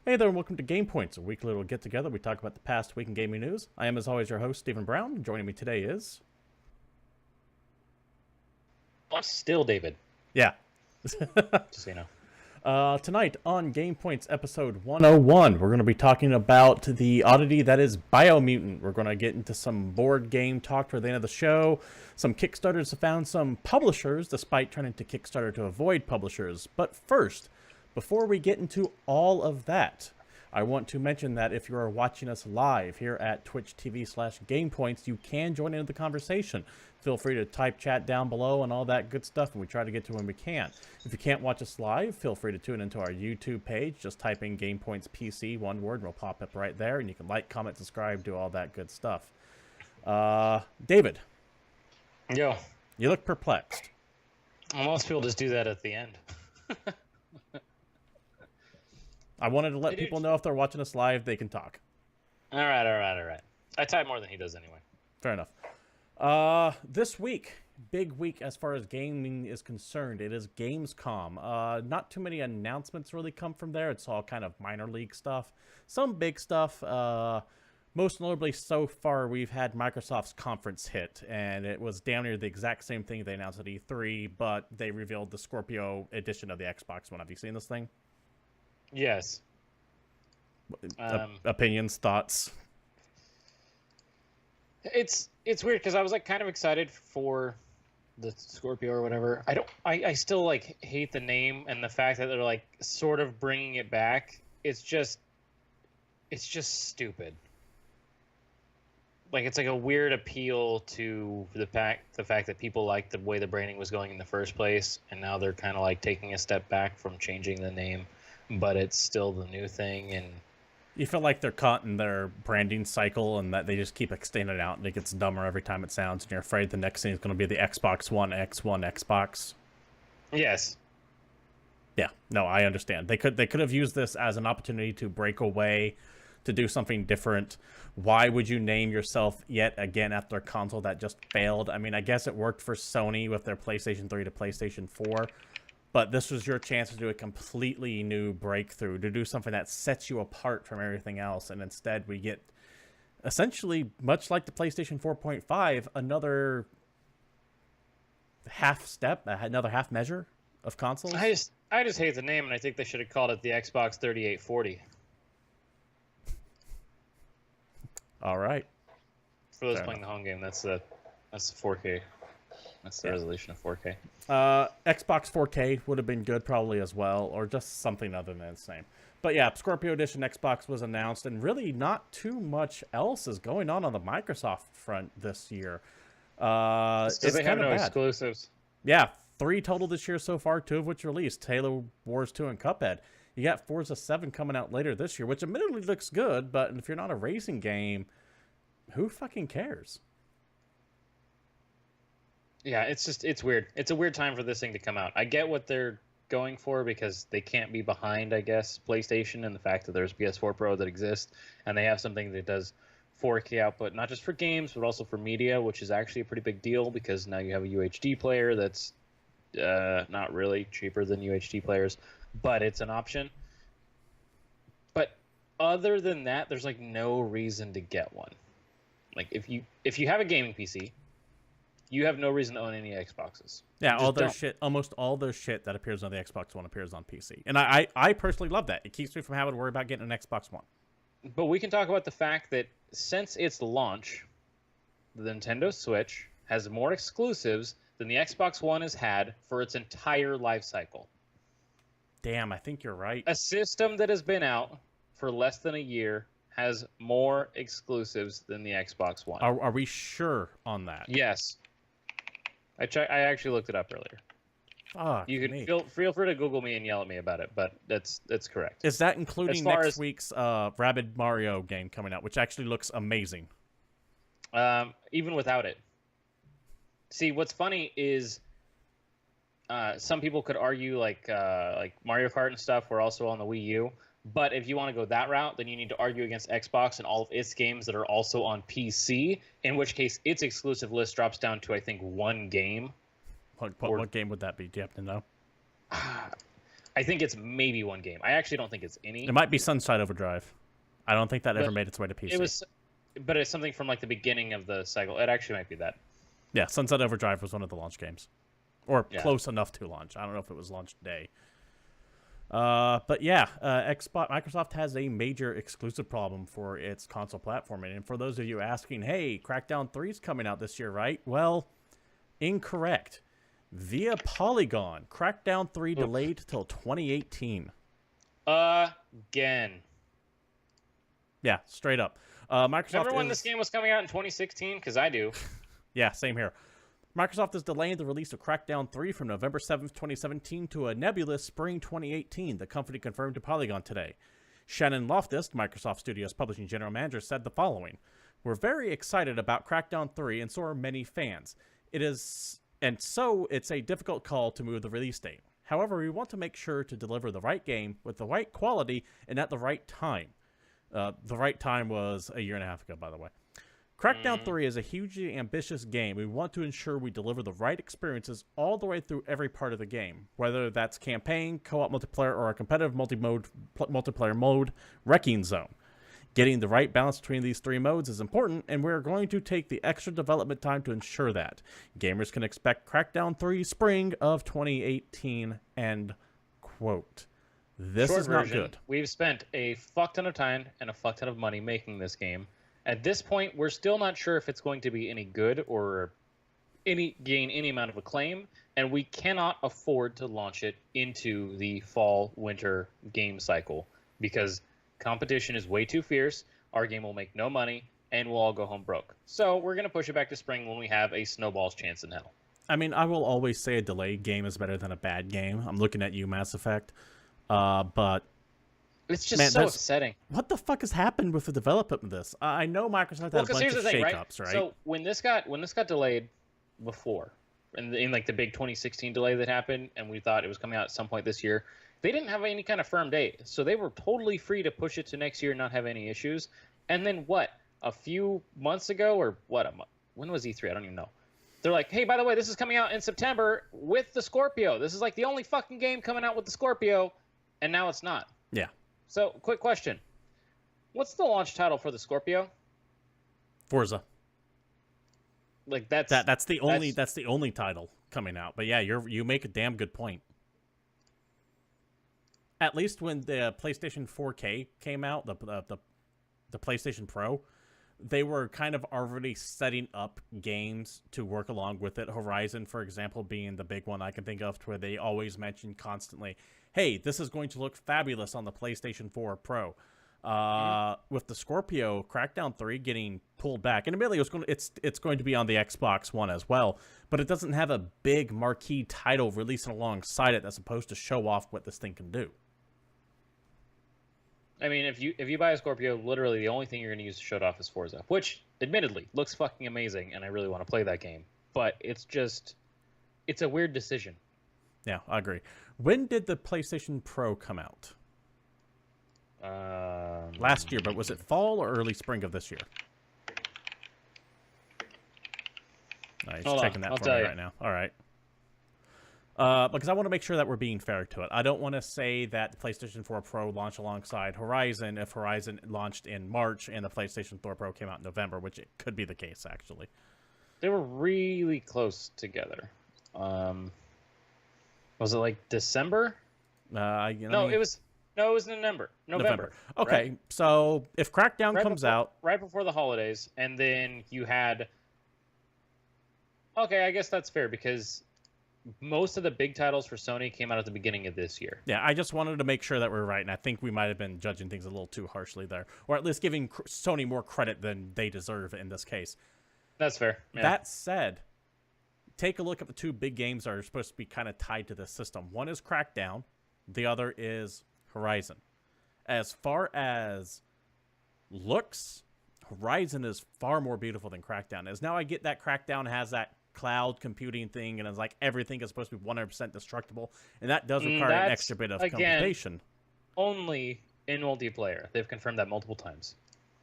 Hey there, and welcome to GamePoints, a weekly little get-together. We talk about the past week in gaming news. I am, as always, your host, Stephen Brown. Joining me today is... Still David, Yeah. just so you know. Tonight on GamePoints episode 101, we're going to be talking about the oddity that is BioMutant. We're going to get into some board game talk for the end of the show, some Kickstarters to found some publishers, despite turning to Kickstarter to avoid publishers. But first, before we get into all of that, I want to mention that if you are watching us live here at Twitch TV/GamePoints, you can join into the conversation. Feel free to type chat down below and all that good stuff, and we try to get to when we can. If you can't watch us live, feel free to tune into our YouTube page. Just type in GamePoints PC, one word, and we'll pop up right there, and you can like, comment, subscribe, do all that good stuff. David. Yo. You look perplexed. Most people just do that at the end. I wanted to let people know if they're watching us live, they can talk. All right. I type more than he does anyway. Fair enough. This week, big week as far as gaming is concerned. It is Gamescom. Not too many announcements really come from there. It's all kind of minor league stuff. Some big stuff. Most notably, so far, we've had Microsoft's conference hit, and it was damn near the exact same thing they announced at E3, but they revealed the Scorpio edition of the Xbox One. Have you seen this thing? Yes. Opinions, thoughts? It's weird because I was like kind of excited for the Scorpio or whatever. I still like hate the name and the fact that they're like sort of bringing it back. It's just stupid. Like it's like a weird appeal to the fact that people liked the way the branding was going in the first place, and now they're kind of like taking a step back from changing the name, but it's still the new thing. And you feel like they're caught in their branding cycle and that they just keep extending it out and it gets dumber every time it sounds, and you're afraid the next thing is going to be the Xbox One X1 Xbox. Yes. Yeah, no, I understand. They could have used this as an opportunity to break away, to do something different. Why would you name yourself yet again after a console that just failed? I mean, I guess it worked for Sony with their PlayStation 3 to PlayStation 4, but this was your chance to do a completely new breakthrough, to do something that sets you apart from everything else, and instead we get, essentially, much like the PlayStation 4.5, another half step, another half measure of consoles. I just hate the name, and I think they should have called it the Xbox 3840. All right. For those playing the home game, that's the 4K. That's the resolution of 4K. Xbox 4K would have been good probably as well, or just something other than the same. But yeah, Scorpio Edition Xbox was announced, and really not too much else is going on the Microsoft front this year. It's they have no exclusives. Yeah, 3 total this year so far, 2 of which released, Halo Wars 2 and Cuphead. You got Forza 7 coming out later this year, which admittedly looks good, but if you're not a racing game, who fucking cares? Yeah, it's weird. It's a weird time for this thing to come out. I get what they're going for because they can't be behind, I guess, PlayStation and the fact that there's PS4 Pro that exists, and they have something that does 4K output, not just for games, but also for media, which is actually a pretty big deal because now you have a UHD player that's not really cheaper than UHD players, but it's an option. But other than that, there's like no reason to get one. Like if you have a gaming PC, you have no reason to own any Xboxes. Yeah, all their shit, almost all their shit that appears on the Xbox One appears on PC. And I personally love that. It keeps me from having to worry about getting an Xbox One. But we can talk about the fact that since its launch, the Nintendo Switch has more exclusives than the Xbox One has had for its entire life cycle. Damn, I think you're right. A system that has been out for less than a year has more exclusives than the Xbox One. Are we sure on that? Yes. I actually looked it up earlier. Oh, you can feel free to Google me and yell at me about it, but that's correct. Is that including next week's Rabbids Mario game coming out, which actually looks amazing? Even without it. See, what's funny is some people could argue like Mario Kart and stuff were also on the Wii U, but if you want to go that route, then you need to argue against Xbox and all of its games that are also on PC, in which case its exclusive list drops down to, I think, 1 game. What game would that be? Do you happen to know? I think it's maybe one game. I actually don't think it's any. It might be Sunset Overdrive. I don't think that ever But made its way to PC. It was, but it's something from like the beginning of the cycle. It actually might be that. Yeah, Sunset Overdrive was one of the launch games. Or Yeah. close enough to launch. I don't know if it was launch day. But yeah, Microsoft has a major exclusive problem for its console platforming. And for those of you asking, hey, Crackdown 3 is coming out this year, right? Well, incorrect. Via Polygon, Crackdown 3 delayed till 2018. Again. Yeah, straight up. Microsoft Remember when this game was coming out in 2016? Because I do. Yeah, same here. Microsoft is delaying the release of Crackdown 3 from November 7th, 2017 to a nebulous spring 2018, the company confirmed to Polygon today. Shannon Loftus, Microsoft Studios publishing general manager, said the following: "We're very excited about Crackdown 3, and so are many fans. So it's a difficult call to move the release date. However, we want to make sure to deliver the right game with the right quality and at the right time." The right time was a year and a half ago, by the way. Crackdown 3 is a hugely ambitious game. We want to ensure we deliver the right experiences all the way through every part of the game, whether that's campaign, co-op multiplayer, or a competitive multiplayer mode, Wrecking Zone. Getting the right balance between these three modes is important, and we're going to take the extra development time to ensure that. Gamers can expect Crackdown 3 spring of 2018, end quote. This Short is not version, good. We've spent a fuck ton of time and a fuck ton of money making this game. At this point, we're still not sure if it's going to be any good or gain any amount of acclaim, and we cannot afford to launch it into the fall-winter game cycle because competition is way too fierce, our game will make no money, and we'll all go home broke. So we're going to push it back to spring when we have a snowball's chance in hell. I mean, I will always say a delayed game is better than a bad game. I'm looking at you, Mass Effect. But it's just so upsetting. What the fuck has happened with the development of this? I know Microsoft had a bunch of shakeups, right? So when this got delayed before, in like the big 2016 delay that happened, and we thought it was coming out at some point this year, they didn't have any kind of firm date, so they were totally free to push it to next year and not have any issues. And then what? A few months ago, or what? When was E3? I don't even know. They're like, hey, by the way, this is coming out in September with the Scorpio. This is like the only fucking game coming out with the Scorpio, and now it's not. Yeah. So, quick question. What's the launch title for the Scorpio? Forza. Like that's the only title coming out. But yeah, you make a damn good point. At least when the PlayStation 4K came out, the PlayStation Pro, they were kind of already setting up games to work along with it. Horizon, for example, being the big one I can think of, where they always mention constantly, hey, this is going to look fabulous on the PlayStation 4 Pro. With the Scorpio, Crackdown 3 getting pulled back, and admittedly it's going to be on the Xbox One as well, but it doesn't have a big marquee title releasing alongside it that's supposed to show off what this thing can do. I mean, if you buy a Scorpio, literally the only thing you're going to use to show it off is Forza, which admittedly looks fucking amazing, and I really want to play that game. But it's a weird decision. Yeah, I agree. When did the PlayStation Pro come out? Last year, but was it fall or early spring of this year? He's checking that for me right now. All right. Because I want to make sure that we're being fair to it. I don't want to say that the PlayStation 4 Pro launched alongside Horizon if Horizon launched in March and the PlayStation 4 Pro came out in November, which it could be the case, actually. They were really close together. Was it like December? No, it was November. Okay, right? So if Crackdown comes out right before the holidays, and then you had. Okay, I guess that's fair because most of the big titles for Sony came out at the beginning of this year. Yeah, I just wanted to make sure that we're right, and I think we might have been judging things a little too harshly there, or at least giving Sony more credit than they deserve in this case. That's fair. Yeah. That said, take a look at the two big games that are supposed to be kind of tied to this system. One is Crackdown, the other is Horizon. As far as looks, Horizon is far more beautiful than Crackdown is. Now I get that Crackdown has that cloud computing thing, and it's like everything is supposed to be 100% destructible, and that does require an extra bit of computation. Only in multiplayer. They've confirmed that multiple times.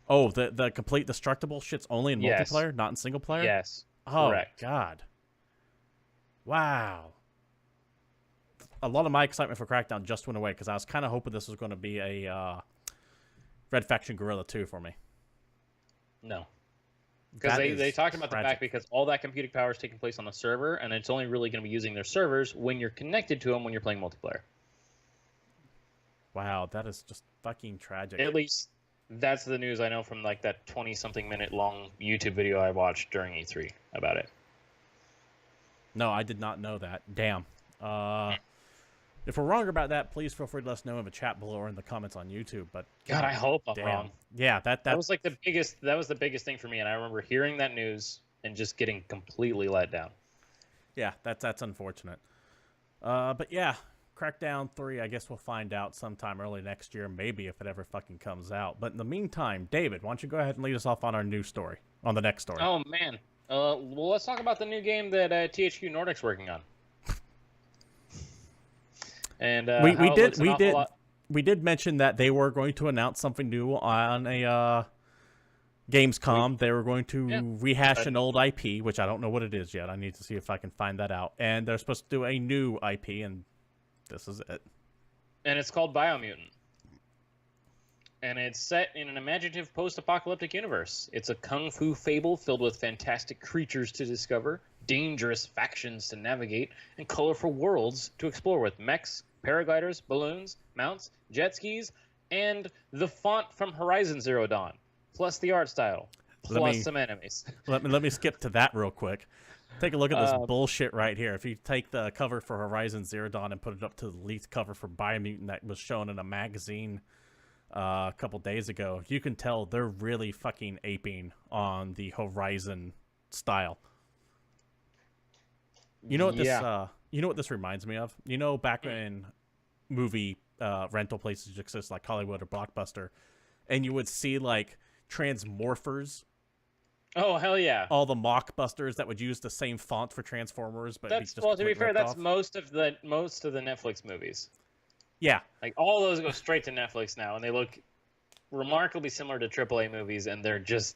Oh, the complete destructible shit's only in multiplayer, not in single player? Yes. Oh, correct. God. Wow. a lot of my excitement for Crackdown just went away because I was kind of hoping this was going to be a Red Faction Guerrilla 2 for me. No. Because they talked about tragic. the fact because all that computing power is taking place on the server, and it's only really going to be using their servers when you're connected to them when you're playing multiplayer. Wow, that is just fucking tragic. At least that's the news I know from like that 20-something minute long YouTube video I watched during E3 about it. No, I did not know that. Damn. If we're wrong about that, please feel free to let us know in the chat below or in the comments on YouTube. But God, I hope I'm wrong. Yeah, that was like the biggest. That was the biggest thing for me, and I remember hearing that news and just getting completely let down. Yeah, that's unfortunate. But yeah, Crackdown 3. I guess we'll find out sometime early next year, maybe if it ever fucking comes out. But in the meantime, David, why don't you go ahead and lead us off on our new story, on the next story? Oh man. Well, let's talk about the new game that THQ Nordic's working on. And we did mention that they were going to announce something new on a Gamescom. They were going to rehash an old IP, which I don't know what it is yet. I need to see if I can find that out. And they're supposed to do a new IP, and this is it. And it's called BioMutant. And it's set in an imaginative post-apocalyptic universe. It's a kung fu fable filled with fantastic creatures to discover, dangerous factions to navigate, and colorful worlds to explore with mechs, paragliders, balloons, mounts, jet skis, and the font from Horizon Zero Dawn, plus the art style, plus some enemies. Let me skip to that real quick. Take a look at this bullshit right here. If you take the cover for Horizon Zero Dawn and put it up to the leaked cover for BioMutant that was shown in a magazine a couple days ago, you can tell they're really fucking aping on the Horizon style. You know what this you know what this reminds me of? You know, back when movie rental places exist like Hollywood or Blockbuster, and you would see like Transmorphers. Oh hell yeah! All the mockbusters that would use the same font for Transformers, but that's well. To be fair, that's most of the Netflix movies. Yeah, like all those go straight to Netflix now, and they look remarkably similar to AAA movies, and they're just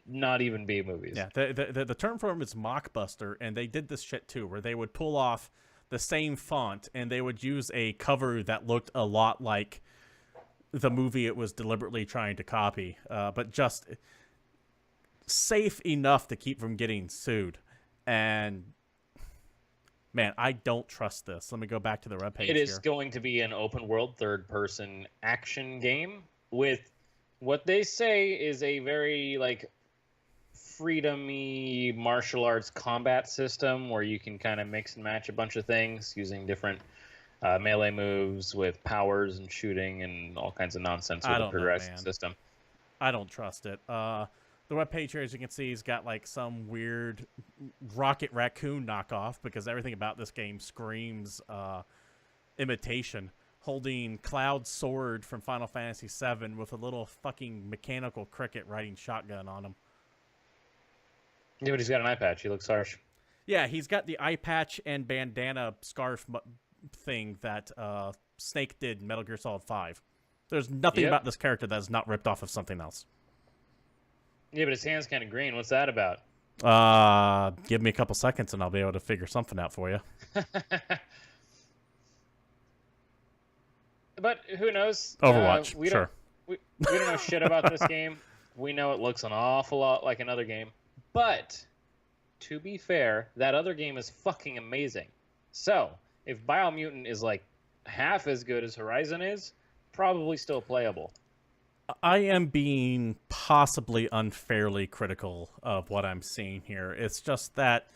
not even B movies. Yeah, the term for them is mockbuster, and they did this shit too, where they would pull off the same font, and they would use a cover that looked a lot like the movie it was deliberately trying to copy, but just safe enough to keep from getting sued. And man, I don't trust this. Let me go back to the webpage. It is going to be an open world third-person action game with what they say is a very like freedom-y martial arts combat system where you can kind of mix and match a bunch of things using different melee moves with powers and shooting and all kinds of nonsense with the progression system. I don't trust it. The webpage here, as you can see, has got like some weird Rocket Raccoon knockoff because everything about this game screams imitation. Holding Cloud's sword from Final Fantasy VII with a little fucking mechanical cricket riding shotgun on him. Yeah, but he's got an eye patch. He looks harsh. Yeah, he's got the eye patch and bandana scarf thing that Snake did in Metal Gear Solid 5. There's nothing about this character that is not ripped off of something else. Yeah, but his hand's kind of green. What's that about? Give me a couple seconds and I'll be able to figure something out for you. But who knows? Overwatch, we sure. We don't know shit about this game. We know it looks an awful lot like another game. But, to be fair, that other game is fucking amazing. So, if BioMutant is like half as good as Horizon is, probably still playable. I am being possibly unfairly critical of what I'm seeing here. It's just that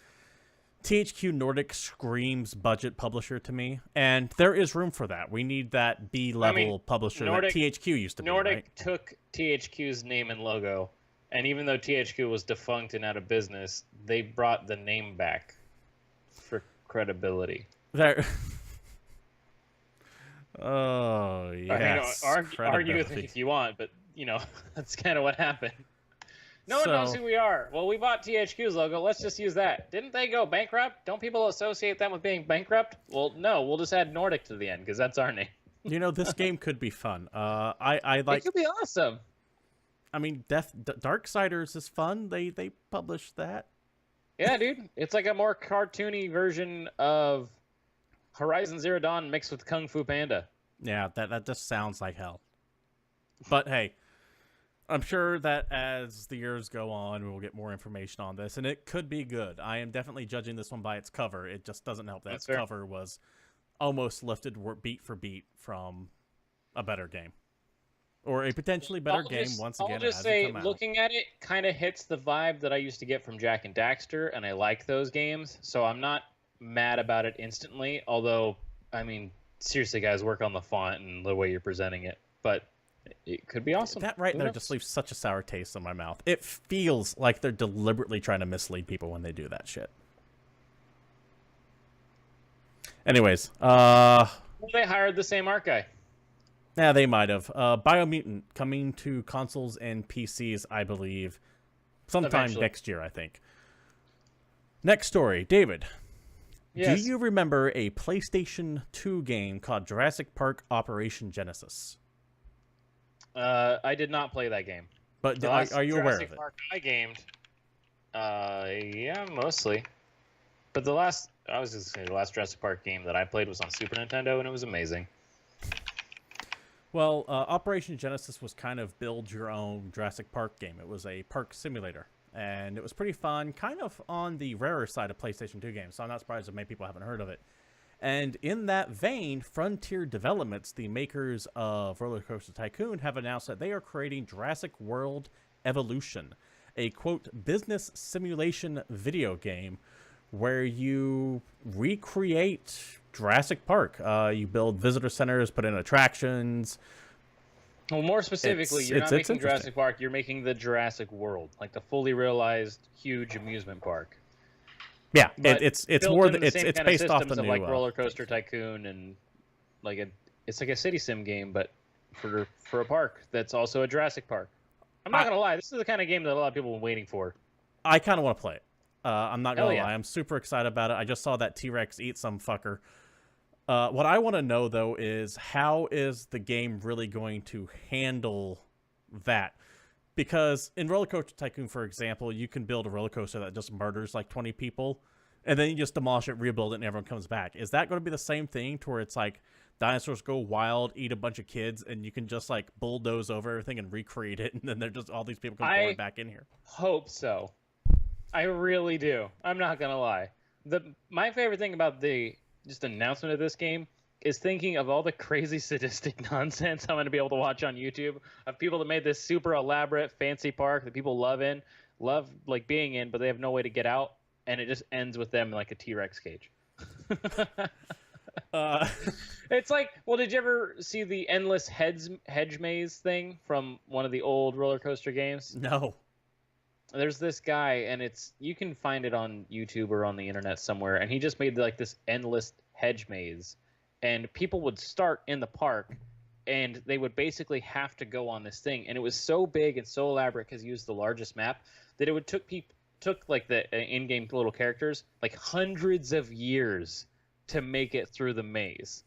THQ Nordic screams budget publisher to me, and there is room for that. We need that B-level publisher that THQ used to be, Nordic right? took THQ's name and logo, and even though THQ was defunct and out of business, they brought the name back for credibility. Oh, yes. I mean, argue with me if you want, but, you know, that's kind of what happened. No one knows who we are. Well, we bought THQ's logo. Let's just use that. Didn't they go bankrupt? Don't people associate them with being bankrupt? Well, no. We'll just add Nordic to the end because that's our name. You know, this game could be fun. I like. It could be awesome. I mean, Darksiders is fun. They published that. Yeah, dude. It's like a more cartoony version of Horizon Zero Dawn mixed with Kung Fu Panda. Yeah, that just sounds like hell. But hey, I'm sure that as the years go on, we will get more information on this, and it could be good. I am definitely judging this one by its cover. It just doesn't help that its cover was almost lifted beat for beat from a better game. Or a potentially better game, once again. I'll just say, looking at it, kind of hits the vibe that I used to get from Jak and Daxter, and I like those games, so I'm not mad about it instantly, although, I mean, seriously, guys, work on the font and the way you're presenting it, but it could be awesome. That right there just leaves such a sour taste in my mouth. It feels like they're deliberately trying to mislead people when they do that shit. Anyways, well, they hired the same art guy. Yeah, they might have. BioMutant coming to consoles and PCs, I believe, sometime next year, I think. Next story, David. Yes. Do you remember a PlayStation 2 game called Jurassic Park Operation Genesis? I did not play that game. But are you aware of it? Jurassic Park I gamed. Yeah, mostly. But the last Jurassic Park game that I played was on Super Nintendo, and it was amazing. Well, Operation Genesis was kind of build your own Jurassic Park game. It was a park simulator, and it was pretty fun, kind of on the rarer side of PlayStation 2 games, so I'm not surprised if many people haven't heard of it. And in that vein, Frontier Developments, the makers of Roller Coaster Tycoon, have announced that they are creating Jurassic World Evolution, a, quote, business simulation video game where you recreate Jurassic Park. You build visitor centers, put in attractions. Well, more specifically, you're not making Jurassic Park, you're making the Jurassic World, like the fully realized huge amusement park. Yeah, it's more than it's based off the new like Roller Coaster Tycoon, and like it's like a city sim game, but for a park that's also a Jurassic Park. I'm not gonna lie, this is the kind of game that a lot of people have been waiting for. I kind of want to play it. I'm not gonna lie, I'm super excited about it. I just saw that T-Rex eat some fucker. What I want to know though is how is the game really going to handle that? Because in Roller Coaster Tycoon, for example, you can build a roller coaster that just murders like 20 people, and then you just demolish it, rebuild it, and everyone comes back. Is that going to be the same thing to where it's like dinosaurs go wild, eat a bunch of kids, and you can just like bulldoze over everything and recreate it, and then they're just all these people come pouring back in here? Hope so. I really do. I'm not going to lie. My favorite thing about the just announcement of this game is thinking of all the crazy sadistic nonsense I'm going to be able to watch on YouTube of people that made this super elaborate fancy park that people love like being in, but they have no way to get out, and it just ends with them in like a T-Rex cage. It's like, well, did you ever see the endless hedge maze thing from one of the old roller coaster games? No. There's this guy, and you can find it on YouTube or on the internet somewhere, and he just made like this endless hedge maze. And people would start in the park, and they would basically have to go on this thing. And it was so big and so elaborate because he used the largest map that it took like the in-game little characters like hundreds of years to make it through the maze.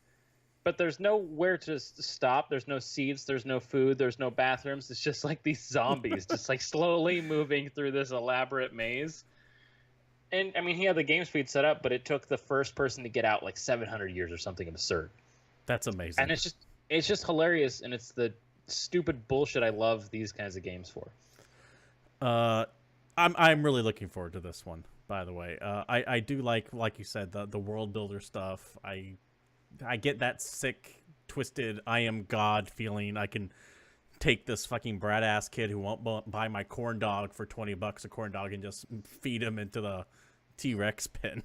But there's nowhere to stop. There's no seats. There's no food. There's no bathrooms. It's just like these zombies just like slowly moving through this elaborate maze. And, I mean, he had the game speed set up, but it took the first person to get out like 700 years or something absurd. That's amazing. And it's just hilarious, and it's the stupid bullshit I love these kinds of games for. I'm really looking forward to this one, by the way. I do like you said, the world builder stuff. I get that sick, twisted, I am God feeling. I can take this fucking brat-ass kid who won't buy my corn dog for $20 a corn dog and just feed him into the T-Rex pen.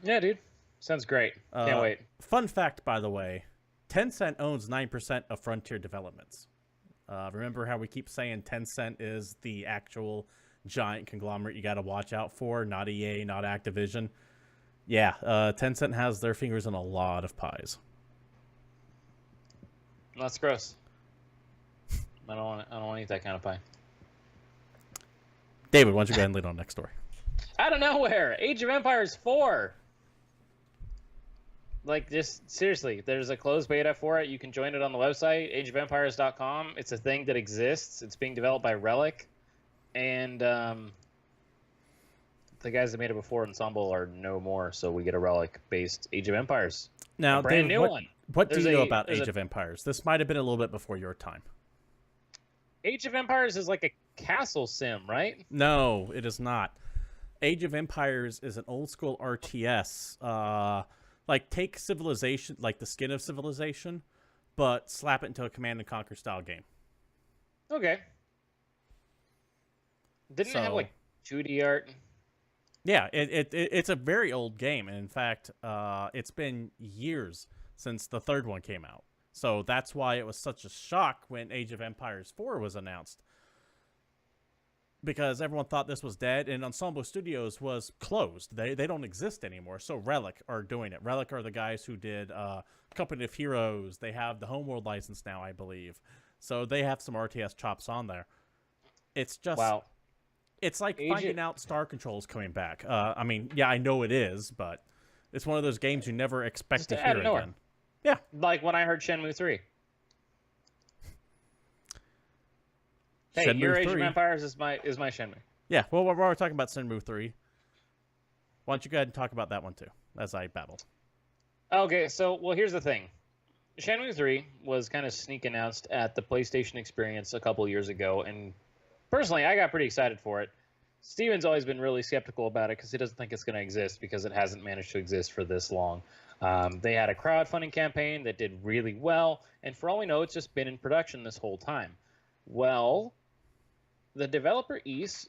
Yeah, dude. Sounds great. Can't wait. Fun fact, by the way, Tencent owns 9% of Frontier Developments. Remember how we keep saying Tencent is the actual giant conglomerate you got to watch out for, not EA, not Activision? Yeah, Tencent has their fingers in a lot of pies. That's gross. I don't want to eat that kind of pie. David, why don't you go ahead and lead on next story? Out of nowhere, Age of Empires 4. Like, just seriously, there's a closed beta for it. You can join it on the website, ageofempires.com. It's a thing that exists. It's being developed by Relic. And the guys that made it before Ensemble are no more, so we get a Relic-based Age of Empires. Now, A brand Dave, new one. what do There's you know a- about there's Age a- of Empires? This might have been a little bit before your time. Age of Empires is like a castle sim, right? No, it is not. Age of Empires is an old school RTS. Like take Civilization, like the skin of Civilization, but slap it into a Command and Conquer style game. Okay. Didn't it have So- like 2D art? Yeah, it's a very old game, and in fact, it's been years since the third one came out. So that's why it was such a shock when Age of Empires 4 was announced. Because everyone thought this was dead, and Ensemble Studios was closed. They don't exist anymore. So Relic are doing it. Relic are the guys who did Company of Heroes. They have the Homeworld license now, I believe. So they have some RTS chops on there. It's just... Wow. It's like Age finding out Star Control's coming back. I mean, yeah, I know it is, but it's one of those games you never expect Just to out hear of nowhere. again. Yeah. Like when I heard Shenmue 3. Hey, Shenmue your Age of 3. Empires is my Shenmue. Yeah, well, we're talking about Shenmue 3. Why don't you go ahead and talk about that one, too, as I babble. Okay, so, well, here's the thing. Shenmue 3 was kind of sneak announced at the PlayStation Experience a couple years ago, and personally, I got pretty excited for it. Steven's always been really skeptical about it because he doesn't think it's going to exist because it hasn't managed to exist for this long. They had a crowdfunding campaign that did really well, and for all we know, it's just been in production this whole time. Well, the developer Ys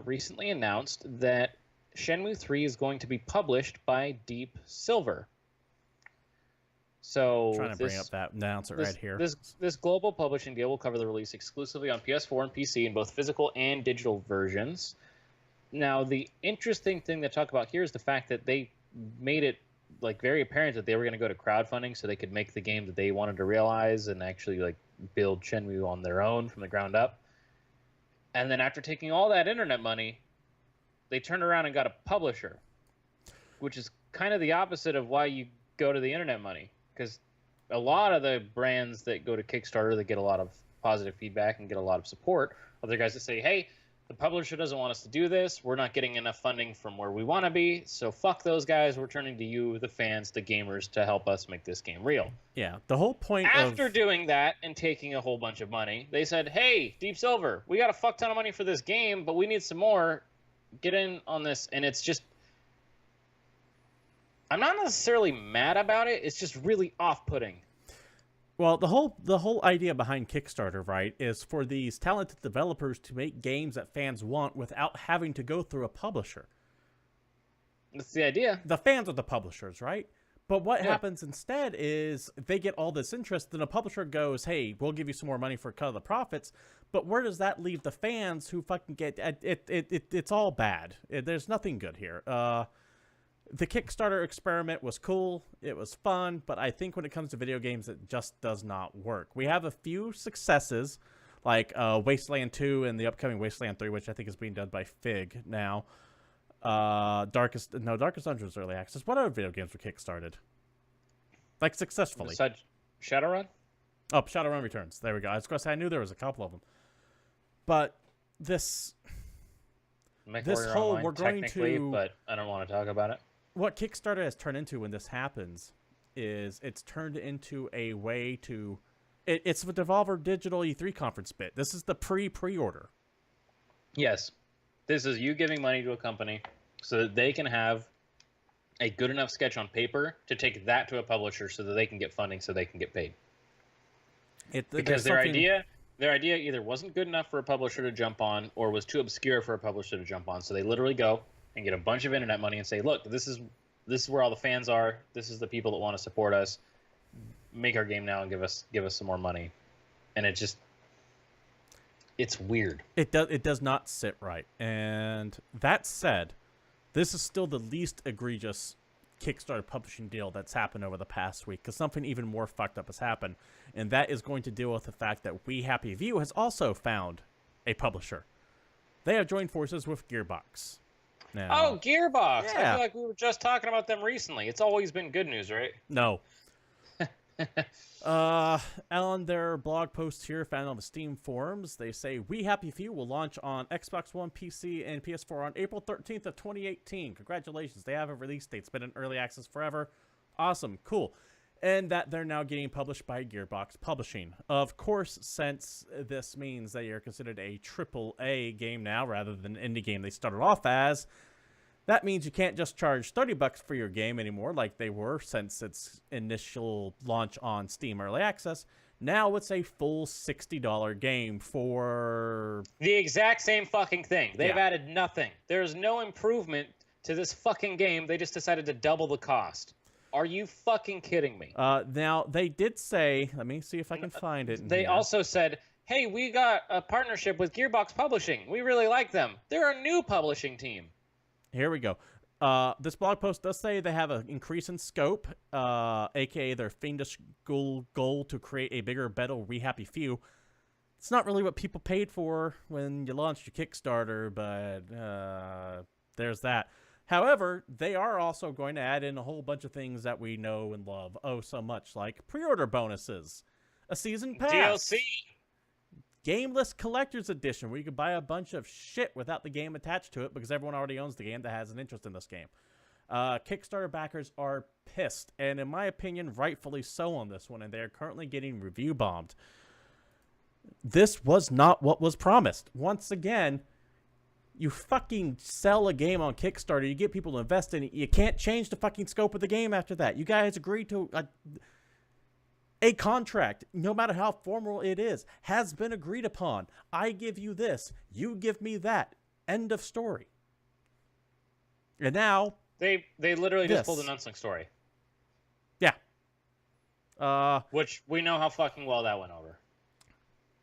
recently announced that Shenmue 3 is going to be published by Deep Silver. So Trying to bring up that announcer right here. This global publishing deal will cover the release exclusively on PS4 and PC in both physical and digital versions. Now, the interesting thing to talk about here is the fact that they made it like very apparent that they were going to go to crowdfunding so they could make the game that they wanted to realize and actually like build Shenmue on their own from the ground up. And then after taking all that internet money, they turned around and got a publisher, which is kind of the opposite of why you go to the internet money. Because a lot of the brands that go to Kickstarter that get a lot of positive feedback and get a lot of support are the guys that say, hey, the publisher doesn't want us to do this. We're not getting enough funding from where we want to be. So fuck those guys. We're turning to you, the fans, the gamers, to help us make this game real. Yeah, the whole point After doing that and taking a whole bunch of money, they said, hey, Deep Silver, we got a fuck ton of money for this game, but we need some more. Get in on this. And it's just... I'm not necessarily mad about it. It's just really off-putting. Well, the whole idea behind Kickstarter, right, is for these talented developers to make games that fans want without having to go through a publisher. That's the idea. The fans are the publishers, right? But what happens instead is they get all this interest, then a publisher goes, hey, we'll give you some more money for a cut of the profits. But where does that leave the fans who fucking get... It's all bad. There's nothing good here. The Kickstarter experiment was cool. It was fun. But I think when it comes to video games, it just does not work. We have a few successes, like Wasteland 2 and the upcoming Wasteland 3, which I think is being done by Fig now. Darkest Dungeon was early access. What other video games were kickstarted? Like, successfully. Besides Shadowrun? Oh, Shadowrun Returns. There we go. I was going to say, I knew there was a couple of them. But this MechWarrior whole, Online, we're going technically, to... but I don't want to talk about it. What Kickstarter has turned into when this happens is it's turned into a way to... It's the Devolver Digital E3 conference bit. This is the pre-order. Yes. This is you giving money to a company so that they can have a good enough sketch on paper to take that to a publisher so that they can get funding so they can get paid. Because their idea either wasn't good enough for a publisher to jump on or was too obscure for a publisher to jump on. So they literally go and get a bunch of internet money and say, look, this is where all the fans are. This is the people that want to support us. Make our game now and give us some more money. And it's weird. It does not sit right. And that said, this is still the least egregious Kickstarter publishing deal that's happened over the past week, because something even more fucked up has happened, and that is going to deal with the fact that We Happy View has also found a publisher. They have joined forces with Gearbox. Now, Oh, Gearbox! Yeah. I feel like we were just talking about them recently. It's always been good news, right? no. On their blog post here found on the Steam forums, they say, We Happy Few will launch on Xbox One, PC, and PS4 on April 13th of 2018. Congratulations, they have a release date. It's been in early access forever. Awesome, cool. And that they're now getting published by Gearbox Publishing. Of course, since this means that you're considered a AAA game now rather than an indie game they started off as, that means you can't just charge $30 for your game anymore like they were since its initial launch on Steam Early Access. Now it's a full $60 game for... the exact same fucking thing. They've added nothing. There's no improvement to this fucking game. They just decided to double the cost. Are you fucking kidding me? Now, they did say... Let me see if I can find it. They also said, hey, we got a partnership with Gearbox Publishing. We really like them. They're a new publishing team. Here we go. This blog post does say they have an increase in scope, aka their fiendish goal to create a bigger, better We Happy Few. It's not really what people paid for when you launched your Kickstarter, but there's that. However, they are also going to add in a whole bunch of things that we know and love oh so much, like pre-order bonuses, a season pass, DLC, Gameless Collector's Edition, where you can buy a bunch of shit without the game attached to it because everyone already owns the game that has an interest in this game. Kickstarter backers are pissed, and in my opinion, rightfully so on this one, and they are currently getting review bombed. This was not what was promised. Once again, you fucking sell a game on Kickstarter, you get people to invest in it, you can't change the fucking scope of the game after that. You guys agreed to... a contract, no matter how formal it is, has been agreed upon. I give you this. You give me that. End of story. And now... They literally just pulled an unsung story. Yeah. Which we know how fucking well that went over.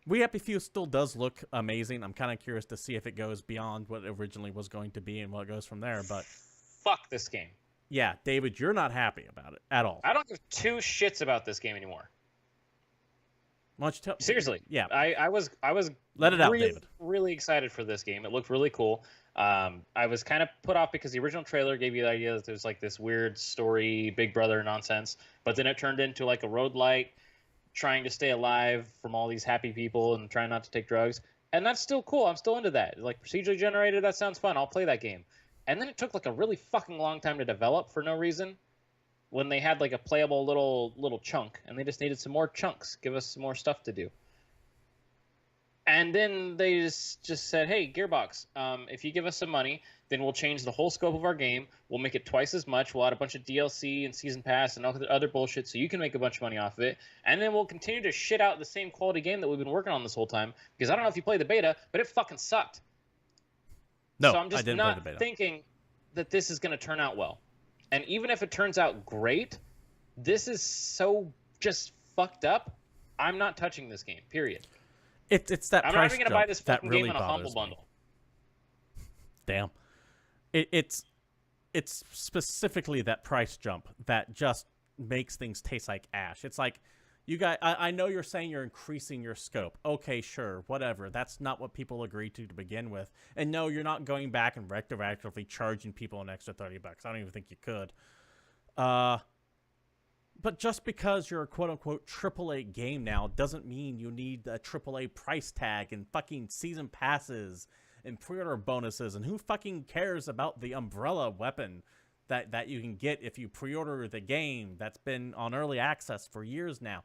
We Happy Few still does look amazing. I'm kind of curious to see if it goes beyond what it originally was going to be and what goes from there, but... Fuck this game. Yeah, David, you're not happy about it at all. I don't give two shits about this game anymore. Why don't you tell... Seriously. Yeah. I was Let it out, David. Really excited for this game. It looked really cool. I was kind of put off because the original trailer gave you the idea that there's like this weird story, Big Brother nonsense, but then it turned into like a roguelike, trying to stay alive from all these happy people and trying not to take drugs. And that's still cool. I'm still into that. Like procedurally generated, that sounds fun. I'll play that game. And then it took like a really fucking long time to develop for no reason. When they had like a playable little chunk, and they just needed some more chunks. Give us some more stuff to do. And then they just said, hey, Gearbox, if you give us some money, then we'll change the whole scope of our game. We'll make it twice as much. We'll add a bunch of DLC and Season Pass and other bullshit so you can make a bunch of money off of it. And then we'll continue to shit out the same quality game that we've been working on this whole time. Because I don't know if you played the beta, but it fucking sucked. No, so I'm just I didn't not play the beta. thinking that this is going to turn out well. And even if it turns out great, this is so just fucked up. I'm not touching this game, period. It's that I'm price not even going to buy this fucking really game on a humble bothers bundle. me. Damn. It's specifically that price jump that just makes things taste like ash. It's like, you guys, I know you're saying you're increasing your scope. Okay, sure, whatever. That's not what people agreed to begin with. And no, you're not going back and retroactively charging people an extra $30. I don't even think you could. But just because you're a quote-unquote AAA game now doesn't mean you need a AAA price tag and fucking season passes and pre-order bonuses. And who fucking cares about the umbrella weapon that you can get if you pre-order the game that's been on early access for years now?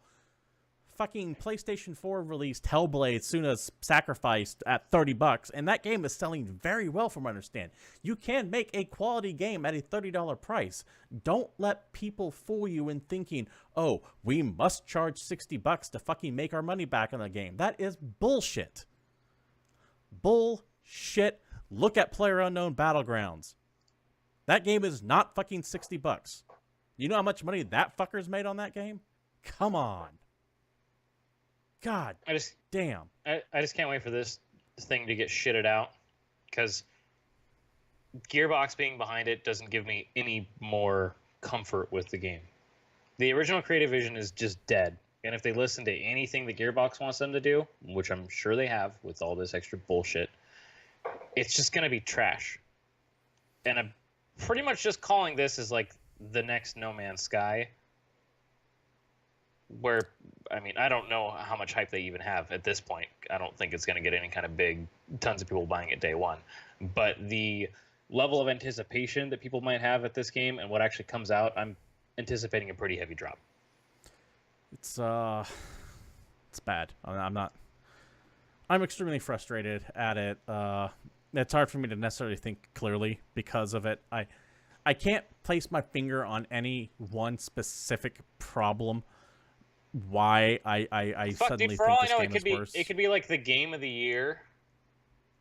Fucking PlayStation 4 released Hellblade: Senua's Sacrifice at $30, and that game is selling very well from what I understand. You can make a quality game at a $30 price. Don't let people fool you in thinking, oh, we must charge $60 to fucking make our money back on the game. That is bullshit. Bullshit. Look at PlayerUnknown Battlegrounds. That game is not fucking $60. You know how much money that fucker's made on that game? Come on. God damn. I just can't wait for this thing to get shitted out, because Gearbox being behind it doesn't give me any more comfort with the game. The original creative vision is just dead, and if they listen to anything that Gearbox wants them to do, which I'm sure they have with all this extra bullshit, it's just going to be trash. And I'm pretty much just calling this as like the next No Man's Sky, where, I mean, I don't know how much hype they even have at this point. I don't think it's going to get any kind of big, tons of people buying it day one. But the level of anticipation that people might have at this game and what actually comes out, I'm anticipating a pretty heavy drop. It's bad. I'm extremely frustrated at it. It's hard for me to necessarily think clearly because of it. I can't place my finger on any one specific problem why I Fuck, suddenly dude, for think all I this know, game is worse. it could be like the game of the year,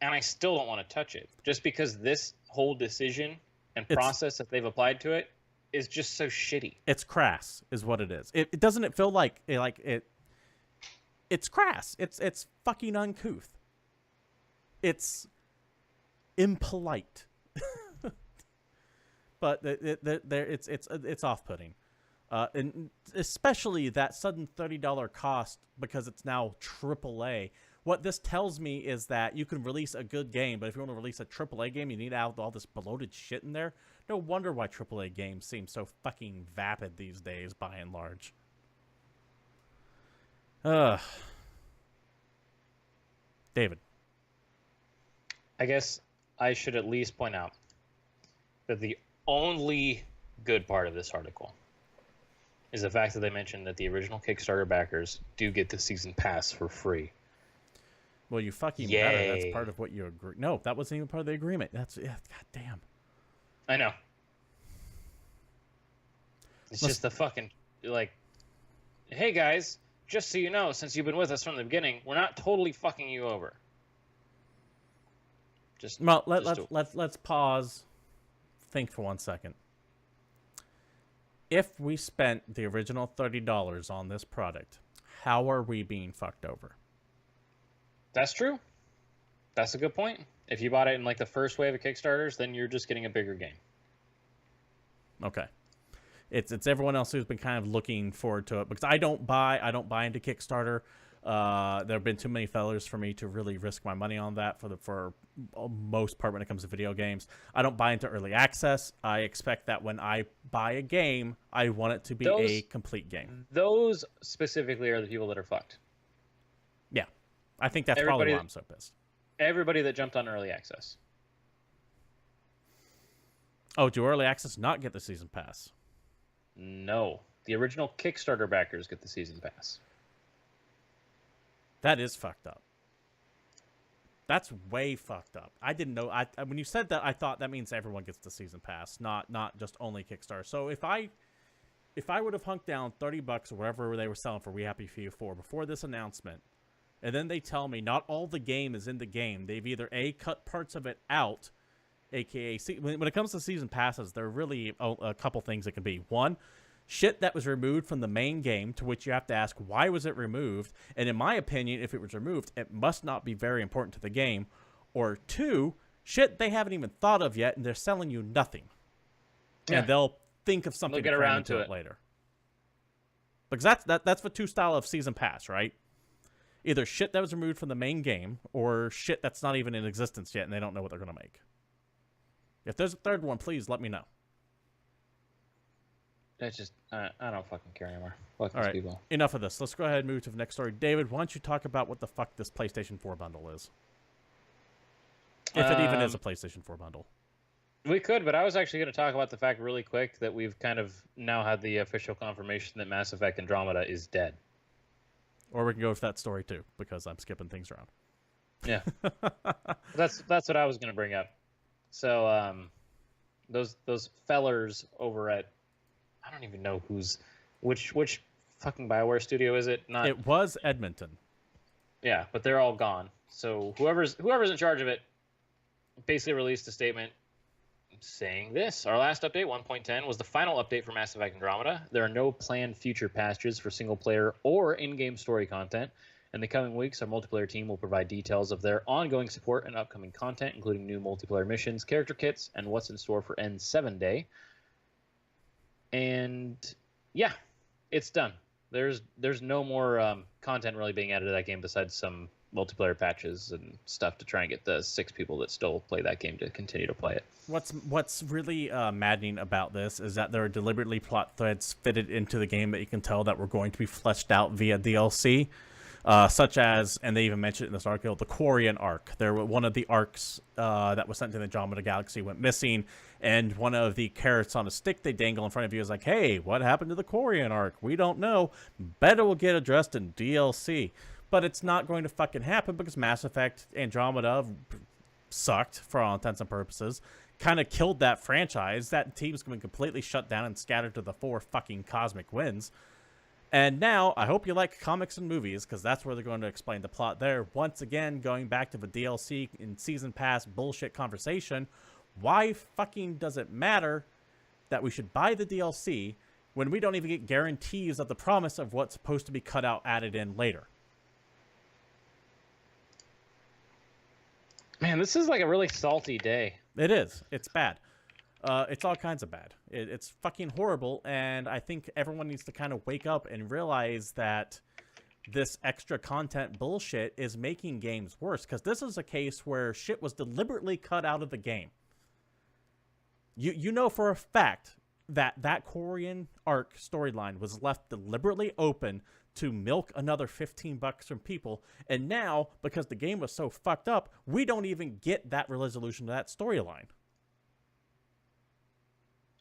and I still don't want to touch it just because this whole decision and process that they've applied to it is just so shitty. It's crass, is what it is. It doesn't it feel like it. It's crass. It's fucking uncouth. It's impolite. But it's off-putting. And especially that sudden $30 cost because it's now AAA. What this tells me is that you can release a good game, but if you want to release a AAA game, you need to have all this bloated shit in there. No wonder why AAA games seem so fucking vapid these days, by and large. David. I guess I should at least point out that the only good part of this article is the fact that they mentioned that the original Kickstarter backers do get the season pass for free. Well, you fucking better. That's part of what you agree. No, that wasn't even part of the agreement. God damn. I know. It's just the fucking, like, hey guys, just so you know, since you've been with us from the beginning, we're not totally fucking you over. Well, let's pause. Think for 1 second. If we spent the original $30 on this product, how are we being fucked over? That's true. That's a good point. If you bought it in like the first wave of Kickstarters, then you're just getting a bigger game. Okay. It's everyone else who's been kind of looking forward to it because I don't buy into Kickstarter. There have been too many failures for me to really risk my money on that for most part when it comes to video games. I don't buy into early access. I expect that when I buy a game, I want it to be a complete game. Those specifically are the people that are fucked. Yeah. I think that's probably why I'm so pissed. Everybody that jumped on early access. Oh, do early access not get the season pass? No. The original Kickstarter backers get the season pass. That is fucked up. That's way fucked up. I didn't know. When you said that, I thought that means everyone gets the season pass, not just only Kickstarter. So if I would have hunked down $30 or whatever they were selling for We Happy Few for before this announcement, and then they tell me not all the game is in the game, they've either cut parts of it out, aka when it comes to season passes, there are really a couple things it can be. One, shit that was removed from the main game, to which you have to ask, why was it removed? And in my opinion, if it was removed, it must not be very important to the game. Or two, shit they haven't even thought of yet, and they're selling you nothing. Yeah. And they'll think of something to get around to it later. Because that's the two style of season pass, right? Either shit that was removed from the main game, or shit that's not even in existence yet, and they don't know what they're going to make. If there's a third one, please let me know. That's just, I don't fucking care anymore. Fuck All these right, people. Enough of this. Let's go ahead and move to the next story. David, why don't you talk about what the fuck this PlayStation 4 bundle is? If it even is a PlayStation 4 bundle. We could, but I was actually going to talk about the fact really quick that we've kind of now had the official confirmation that Mass Effect Andromeda is dead. Or we can go with that story too, because I'm skipping things around. Yeah. That's what I was going to bring up. So those fellers over at, I don't even know which fucking BioWare studio is it? It was Edmonton. Yeah, but they're all gone. So whoever's in charge of it basically released a statement saying this: our last update, 1.10, was the final update for Mass Effect Andromeda. There are no planned future patches for single player or in-game story content. In the coming weeks, our multiplayer team will provide details of their ongoing support and upcoming content, including new multiplayer missions, character kits, and what's in store for N7 Day. And yeah, it's done. There's no more content really being added to that game besides some multiplayer patches and stuff to try and get the 6 people that still play that game to continue to play it. What's really maddening about this is that there are deliberately plot threads fitted into the game that you can tell that were going to be fleshed out via DLC, such as, and they even mentioned it in this article, the Quarian arc. One of the arcs that was sent to the Andromeda Galaxy went missing, and one of the carrots on a stick they dangle in front of you is like, hey, what happened to the Quarian arc? We don't know. Bet it will get addressed in DLC. But it's not going to fucking happen because Mass Effect Andromeda sucked for all intents and purposes. Kind of killed that franchise. That team's going to be completely shut down and scattered to the 4 fucking cosmic winds. And now, I hope you like comics and movies, because that's where they're going to explain the plot there. Once again, going back to the DLC and Season Pass bullshit conversation, why fucking does it matter that we should buy the DLC when we don't even get guarantees of the promise of what's supposed to be cut out, added in later? Man, this is like a really salty day. It is. It's bad. It's all kinds of bad. It's fucking horrible, and I think everyone needs to kind of wake up and realize that this extra content bullshit is making games worse, because this is a case where shit was deliberately cut out of the game. You know for a fact that Korean arc storyline was left deliberately open to milk another $15 from people, and now, because the game was so fucked up, we don't even get that resolution to that storyline.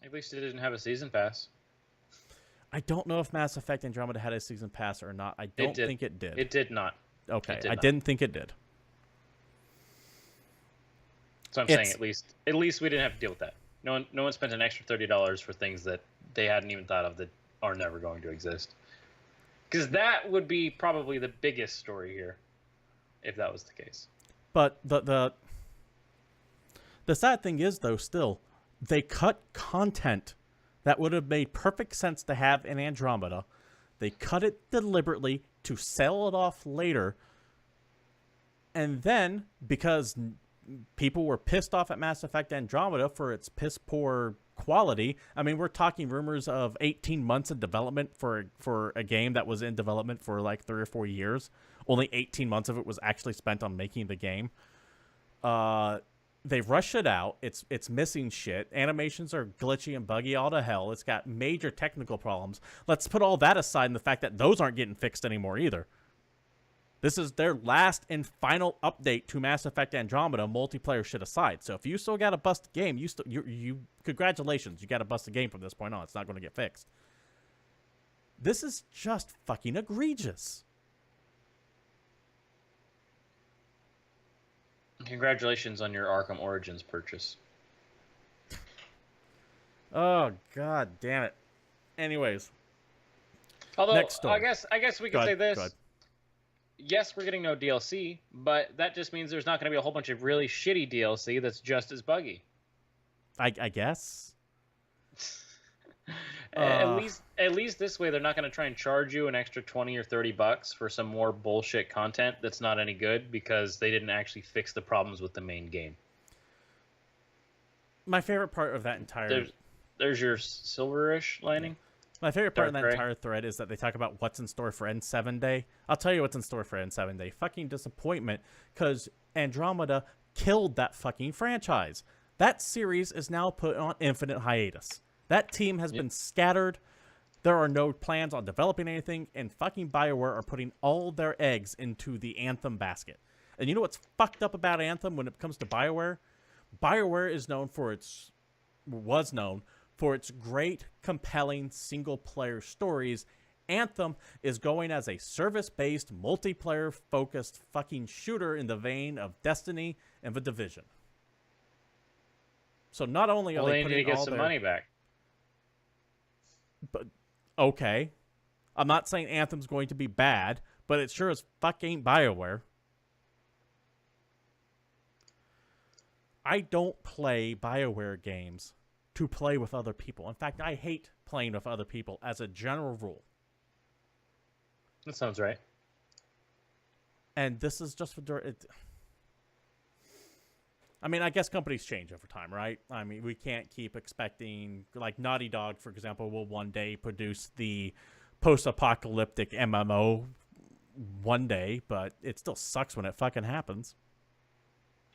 At least it didn't have a season pass. I don't know if Mass Effect Andromeda had a season pass or not. I don't think it did. It did not. Okay, I didn't think it did. So I'm saying at least we didn't have to deal with that. No one spent an extra $30 for things that they hadn't even thought of that are never going to exist. Because that would be probably the biggest story here, if that was the case. But the sad thing is, though, still, they cut content that would have made perfect sense to have in Andromeda. They cut it deliberately to sell it off later. And then, because people were pissed off at Mass Effect Andromeda for its piss-poor quality. I mean, we're talking rumors of 18 months of development for a game that was in development for like 3 or 4 years. Only 18 months of it was actually spent on making the game. They rushed it out. It's missing shit. Animations are glitchy and buggy all to hell. It's got major technical problems. Let's put all that aside and the fact that those aren't getting fixed anymore either. This is their last and final update to Mass Effect Andromeda, multiplayer shit aside. So if you still got a busted game, you congratulations, you got a busted game from this point on. It's not going to get fixed. This is just fucking egregious. Congratulations on your Arkham Origins purchase. Oh, god damn it. Anyways. Although, next story. I guess we could say this. Yes, we're getting no DLC, but that just means there's not going to be a whole bunch of really shitty DLC that's just as buggy. I guess. At least this way, they're not going to try and charge you an extra $20 or $30 for some more bullshit content that's not any good because they didn't actually fix the problems with the main game. My favorite part of that entire... There's your silverish lining. My favorite part of that entire thread is that they talk about what's in store for N7 Day. I'll tell you what's in store for N7 Day. Fucking disappointment, because Andromeda killed that fucking franchise. That series is now put on infinite hiatus. That team has been scattered. There are no plans on developing anything, and fucking BioWare are putting all their eggs into the Anthem basket. And you know what's fucked up about Anthem when it comes to BioWare? BioWare was known for its great, compelling, single-player stories. Anthem is going as a service-based, multiplayer-focused fucking shooter in the vein of Destiny and The Division. So not only are they putting need to get some money back. But okay, I'm not saying Anthem's going to be bad, but it sure as fuck ain't BioWare. I don't play BioWare games to play with other people. In fact, I hate playing with other people as a general rule. That sounds right. And this is just for it. I mean, I guess companies change over time, right? I mean, we can't keep expecting, like Naughty Dog, for example, will one day produce the post-apocalyptic MMO one day, but it still sucks when it fucking happens.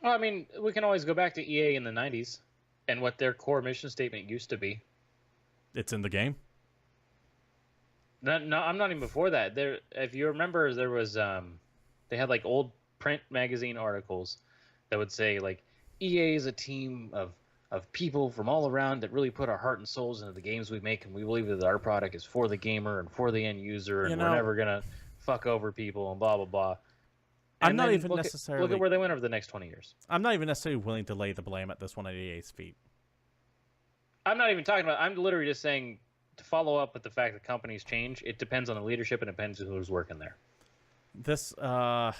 Well, I mean, we can always go back to EA in the 90s and what their core mission statement used to be. It's in the game. No, I'm not even before that. There, if you remember, there was they had like old print magazine articles that would say like EA is a team of people from all around that really put our heart and souls into the games we make, and we believe that our product is for the gamer and for the end user, and we're never gonna fuck over people and blah blah blah. I'm not even necessarily look at where they went over the next 20 years. I'm not even necessarily willing to lay the blame at this one at EA's feet. I'm not even talking about. I'm literally just saying, to follow up with the fact that companies change, it depends on the leadership and it depends on who's working there. This, I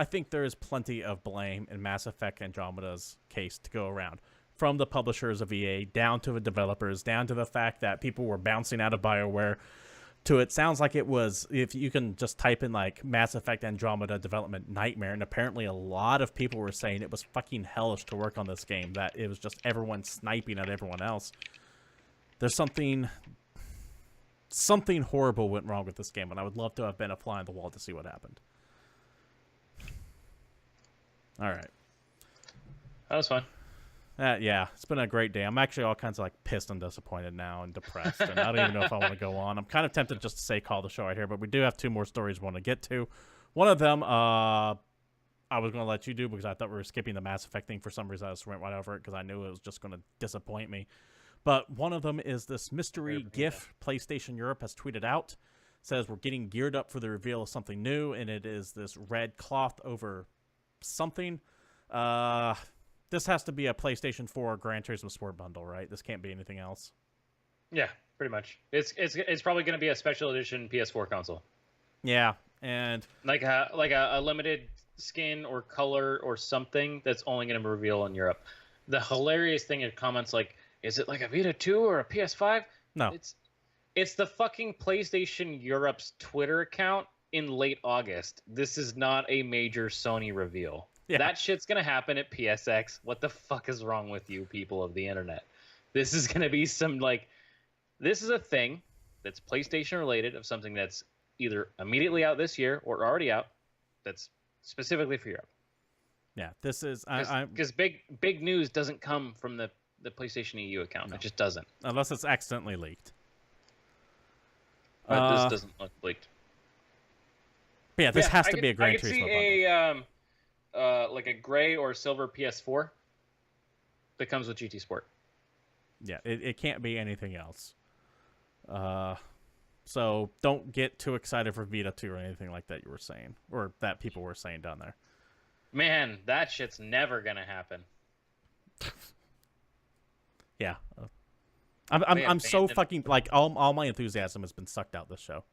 think there is plenty of blame in Mass Effect Andromeda's case to go around. From the publishers of EA, down to the developers, down to the fact that people were bouncing out of BioWare, to it sounds like it was, if you can just type in like Mass Effect Andromeda development nightmare, and apparently a lot of people were saying it was fucking hellish to work on this game, that it was just everyone sniping at everyone else. There's something horrible went wrong with this game, and I would love to have been a fly on the wall to see what happened. All right. That was fun. Yeah, it's been a great day. I'm actually all kinds of like pissed and disappointed now and depressed, and I don't even know if I want to go on. I'm kind of tempted just to say call the show right here, but we do have two more stories we want to get to. One of them, I was going to let you do because I thought we were skipping the Mass Effect thing for some reason. I just went right over it because I knew it was just going to disappoint me. But one of them is this mystery GIF PlayStation Europe has tweeted out. It says we're getting geared up for the reveal of something new, and it is this red cloth over something. This has to be a PlayStation 4 Gran Turismo Sport bundle, right? This can't be anything else. Yeah, pretty much. It's probably going to be a special edition PS4 console. Yeah, and like a limited skin or color or something that's only going to be revealed in Europe. The hilarious thing in comments like, is it like a Vita 2 or a PS5? No. It's the fucking PlayStation Europe's Twitter account in late August. This is not a major Sony reveal. Yeah. That shit's going to happen at PSX. What the fuck is wrong with you people of the internet? This is going to be some like... This is a thing that's PlayStation related of something that's either immediately out this year or already out that's specifically for Europe. Yeah, this is... Because big news doesn't come from the PlayStation EU account. No. It just doesn't. Unless it's accidentally leaked. This doesn't look leaked. Yeah, this has to be a Gran Turismo bundle. Like a gray or silver PS4 that comes with GT Sport. Yeah, it can't be anything else. So don't get too excited for Vita 2 or anything like that you were saying, or that people were saying down there. Man, that shit's never gonna happen. Yeah. I'm so fucking like all my enthusiasm has been sucked out this show.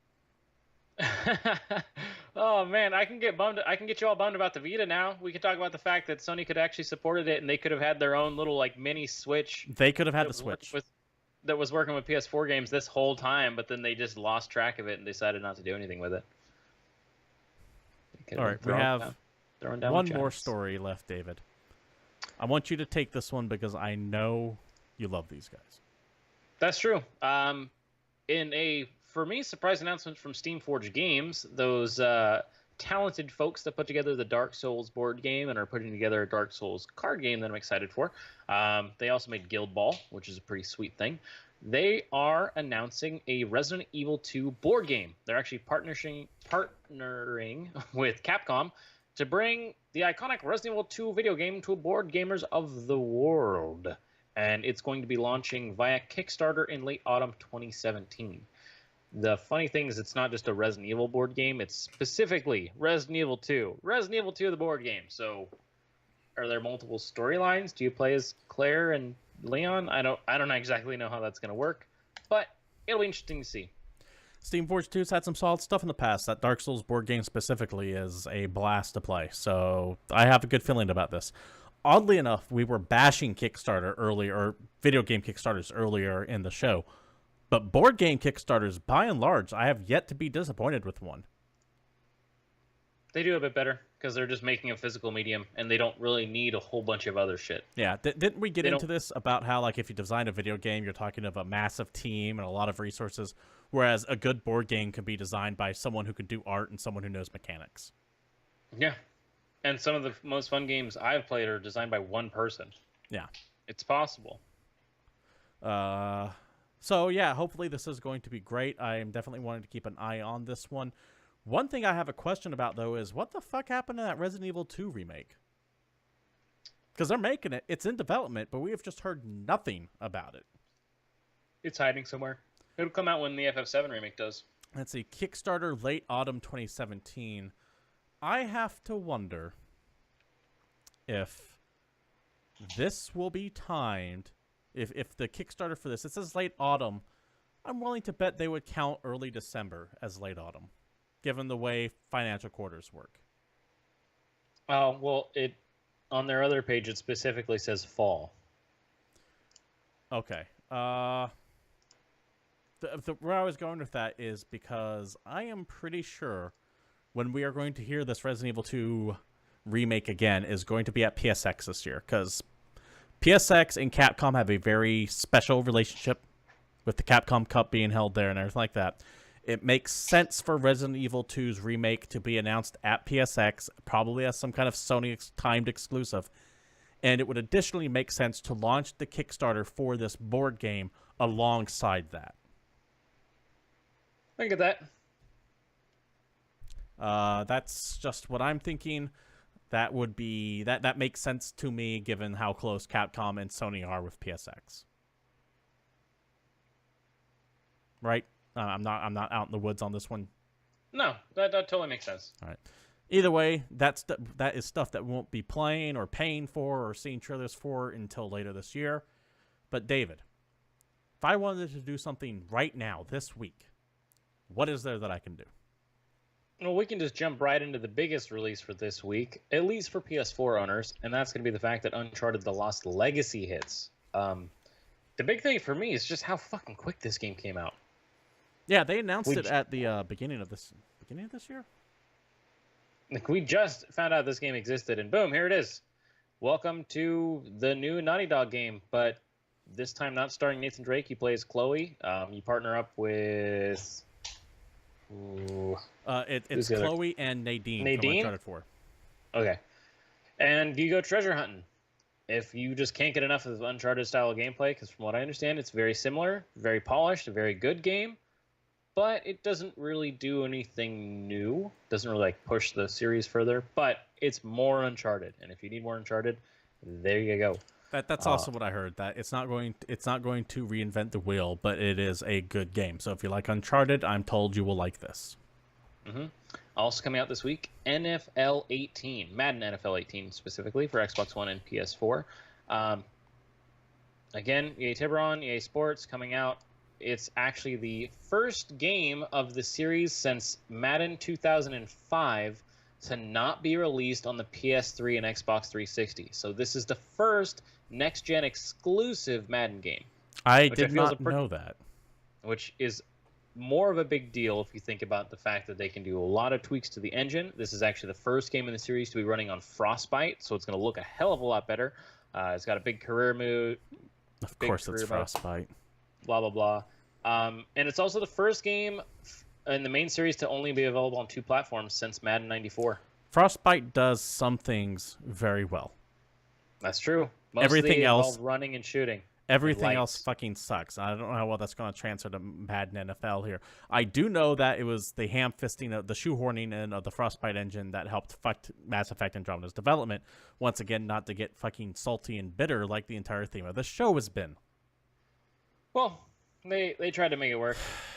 Oh man, I can get you all bummed about the Vita now. We could talk about the fact that Sony could actually supported it, and they could have had their own little like mini Switch. They could have had the Switch that was working with PS4 games this whole time, but then they just lost track of it and decided not to do anything with it. All right, we have one more story left, David. I want you to take this one because I know you love these guys. That's true. In a, for me, surprise announcement from Steamforged Games, those talented folks that put together the Dark Souls board game and are putting together a Dark Souls card game that I'm excited for. They also made Guild Ball, which is a pretty sweet thing. They are announcing a Resident Evil 2 board game. They're actually partnering with Capcom to bring the iconic Resident Evil 2 video game to board gamers of the world. And it's going to be launching via Kickstarter in late autumn 2017. The funny thing is it's not just a Resident Evil board game, it's specifically Resident Evil 2. Resident Evil 2, the board game. So are there multiple storylines? Do you play as Claire and Leon? I don't exactly know how that's going to work, but it'll be interesting to see. Steamforged 2's had some solid stuff in the past. That Dark Souls board game specifically is a blast to play, so I have a good feeling about this. Oddly enough, we were bashing Kickstarter earlier, or video game Kickstarters earlier in the show. But board game Kickstarters, by and large, I have yet to be disappointed with one. They do a bit better because they're just making a physical medium, and they don't really need a whole bunch of other shit. Yeah, didn't we get They into don't. this about how, like, if you design a video game, you're talking of a massive team and a lot of resources, whereas a good board game can be designed by someone who can do art and someone who knows mechanics. Yeah, and some of the most fun games I've played are designed by one person. Yeah. It's possible. So yeah, hopefully this is going to be great. I am definitely wanting to keep an eye on this one. One thing I have a question about, though, is what the fuck happened to that Resident Evil 2 remake? Because they're making it. It's in development, but we have just heard nothing about it. It's hiding somewhere. It'll come out when the FF7 remake does. Let's see. Kickstarter late autumn 2017. I have to wonder if this will be timed. If the Kickstarter for this, it says late autumn, I'm willing to bet they would count early December as late autumn, given the way financial quarters work. Oh, well, on their other page, it specifically says fall. Okay. Where I was going with that is because I am pretty sure when we are going to hear this Resident Evil 2 remake again is going to be at PSX this year, because PSX and Capcom have a very special relationship with the Capcom Cup being held there and everything like that. It makes sense for Resident Evil 2's remake to be announced at PSX, probably as some kind of Sony timed exclusive. And it would additionally make sense to launch the Kickstarter for this board game alongside that. I get that. That's just what I'm thinking. That would be that makes sense to me given how close Capcom and Sony are with PSX. Right? I'm not out in the woods on this one. No, that totally makes sense. All right. Either way, that is stuff that we won't be playing or paying for or seeing trailers for until later this year. But David, if I wanted to do something right now, this week, what is there that I can do? Well, we can just jump right into the biggest release for this week, at least for PS4 owners, and that's going to be the fact that Uncharted: The Lost Legacy hits. The big thing for me is just how fucking quick this game came out. Yeah, they announced it at the beginning of this year. Like, we just found out this game existed, and boom, here it is. Welcome to the new Naughty Dog game, but this time not starring Nathan Drake. You play as Chloe. You partner up with... It's Chloe and Nadine from Uncharted 4. Okay. And you go treasure hunting. If you just can't get enough of Uncharted style of gameplay, because from what I understand, it's very similar, very polished, a very good game, but it doesn't really do anything new. Doesn't really like push the series further, but it's more Uncharted. And if you need more Uncharted, there you go. That's also what I heard. That it's not going to reinvent the wheel, but it is a good game. So if you like Uncharted, I'm told you will like this. Mm-hmm. Also coming out this week, NFL 18, Madden NFL 18 specifically for Xbox One and PS4. Again, EA Tiburon, EA Sports coming out. It's actually the first game of the series since Madden 2005 to not be released on the PS3 and Xbox 360. So this is the first next-gen exclusive Madden game. I did not know that. Which is more of a big deal if you think about the fact that they can do a lot of tweaks to the engine. This is actually the first game in the series to be running on Frostbite, so it's going to look a hell of a lot better. It's got a big career mode. Of course it's Frostbite. Blah, blah, blah. And it's also the first game in the main series to only be available on 2 platforms since Madden 94. Frostbite does some things very well. That's true. Mostly everything else, running and shooting. Everything else fucking sucks. I don't know how well that's going to transfer to Madden NFL here. I do know that it was the ham-fisting, the shoehorning in of the Frostbite engine that helped fuck Mass Effect Andromeda's development. Once again, not to get fucking salty and bitter like the entire theme of the show has been. Well, they tried to make it work,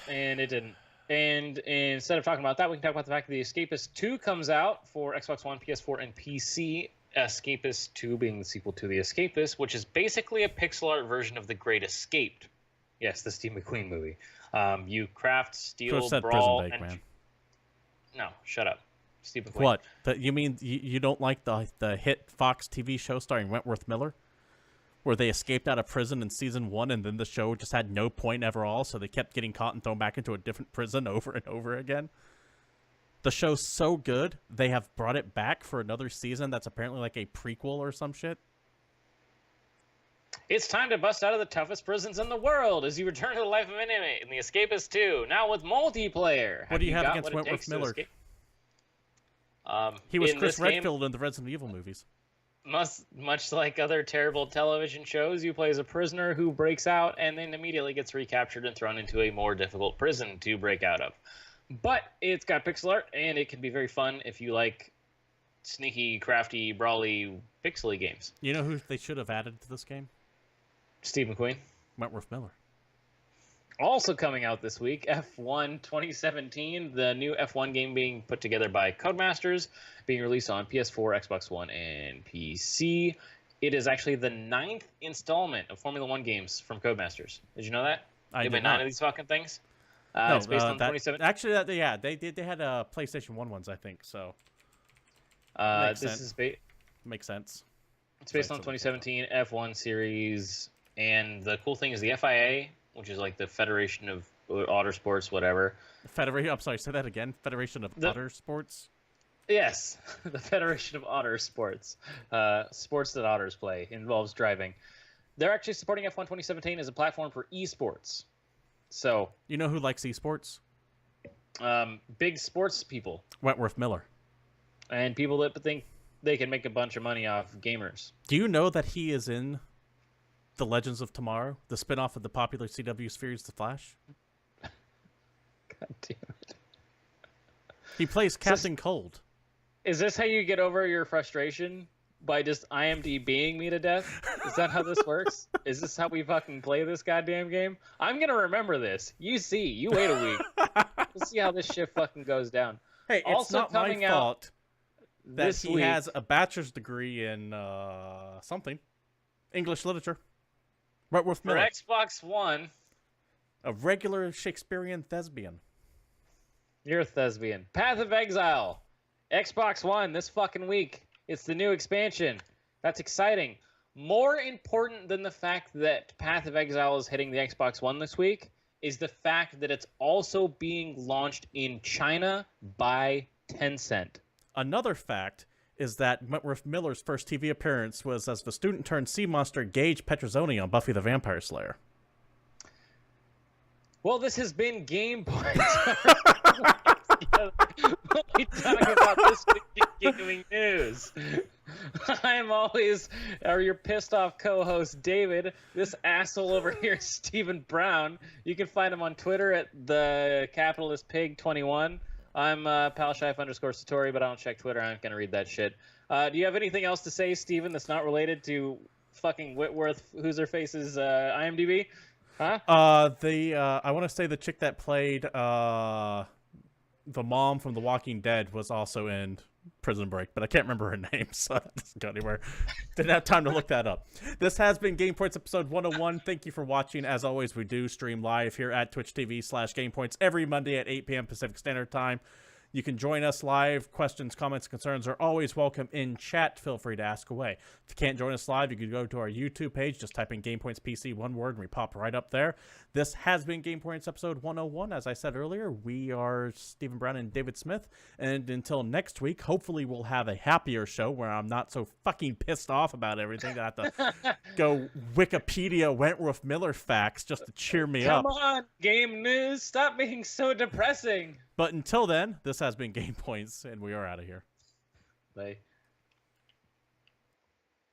and it didn't. And instead of talking about that, we can talk about the fact that The Escapist 2 comes out for Xbox One, PS4, and PC. Escapist 2 being the sequel to The Escapist, which is basically a pixel art version of The Great Escaped. Yes, the Steve McQueen movie. You craft, steal, brawl, Prison Break, man. No, shut up. Steve McQueen. What? You mean you don't like the hit Fox TV show starring Wentworth Miller? Where they escaped out of prison in season 1 and then the show just had no point ever all, so they kept getting caught and thrown back into a different prison over and over again? The show's so good, they have brought it back for another season that's apparently like a prequel or some shit. It's time to bust out of the toughest prisons in the world as you return to the life of an inmate in The Escapist 2, now with multiplayer. What do you have against Wentworth Miller? He was Chris Redfield in the Resident Evil movies. Much like other terrible television shows, you play as a prisoner who breaks out and then immediately gets recaptured and thrown into a more difficult prison to break out of. But it's got pixel art, and it can be very fun if you like sneaky, crafty, brawly, pixely games. You know who they should have added to this game? Steve McQueen. Wentworth Miller. Also coming out this week, F1 2017, the new F1 game being put together by Codemasters, being released on PS4, Xbox One, and PC. It is actually the 9th installment of Formula One games from Codemasters. Did you know that? I did not. 9 of these fucking things. No, it's based on 2017. Actually, they had PlayStation 1 ones, I think. So makes sense. It's based on 2017 F1 series, and the cool thing is the FIA, which is like the Federation of Otter Sports, whatever. I'm sorry, say that again. Federation of Otter Sports. Yes, the Federation of Otter Sports. Sports that otters play involves driving. They're actually supporting F1 2017 as a platform for esports. So you know who likes esports? Big sports people. Wentworth Miller. And people that think they can make a bunch of money off gamers. Do you know that he is in The Legends of Tomorrow, the spinoff of the popular CW series The Flash? God damn it. He plays Captain Cold. Is this how you get over your frustration? By just IMDb'ing me to death? Is that how this works? Is this how we fucking play this goddamn game? I'm gonna remember this. You wait a week. We'll see how this shit fucking goes down. Hey, it's also not my fault that he has a bachelor's degree in something. English literature. Wentworth Miller. For Xbox One. A regular Shakespearean thespian. You're a thespian. Path of Exile. Xbox One this fucking week. It's the new expansion. That's exciting. More important than the fact that Path of Exile is hitting the Xbox One this week is the fact that it's also being launched in China by Tencent. Another fact is that Wentworth Miller's first TV appearance was as the student-turned-sea monster Gage Petrozoni on Buffy the Vampire Slayer. Well, this has been GamePoints. We'll be talking about this week in gaming news. I'm always your pissed off co-host David. This asshole over here, Stephen Brown. You can find him on Twitter at the Capitalist Pig 21. I'm palshif_Satori, but I don't check Twitter. I'm gonna read that shit. Do you have anything else to say, Stephen, that's not related to fucking Whitworth Who's-Her-Face's IMDb? Huh? I want to say the chick that played the mom from The Walking Dead was also in Prison Break, but I can't remember her name, so that doesn't go anywhere. Didn't have time to look that up. This has been GamePoints episode 101. Thank you for watching. As always, we do stream live here at twitch.tv/GamePoints every Monday at 8 p.m. Pacific Standard Time. You can join us live. Questions, comments, concerns are always welcome in chat. Feel free to ask away. If you can't join us live, you can go to our YouTube page. Just type in GamePoints PC, one word, and we pop right up there. This has been GamePoints episode 101. As I said earlier, we are Stephen Brown and David Smith. And until next week, hopefully we'll have a happier show where I'm not so fucking pissed off about everything that I have to go Wikipedia Wentworth Miller facts just to cheer me up. Come on, game news. Stop being so depressing. But until then, this has been GamePoints, and we are out of here. Bye.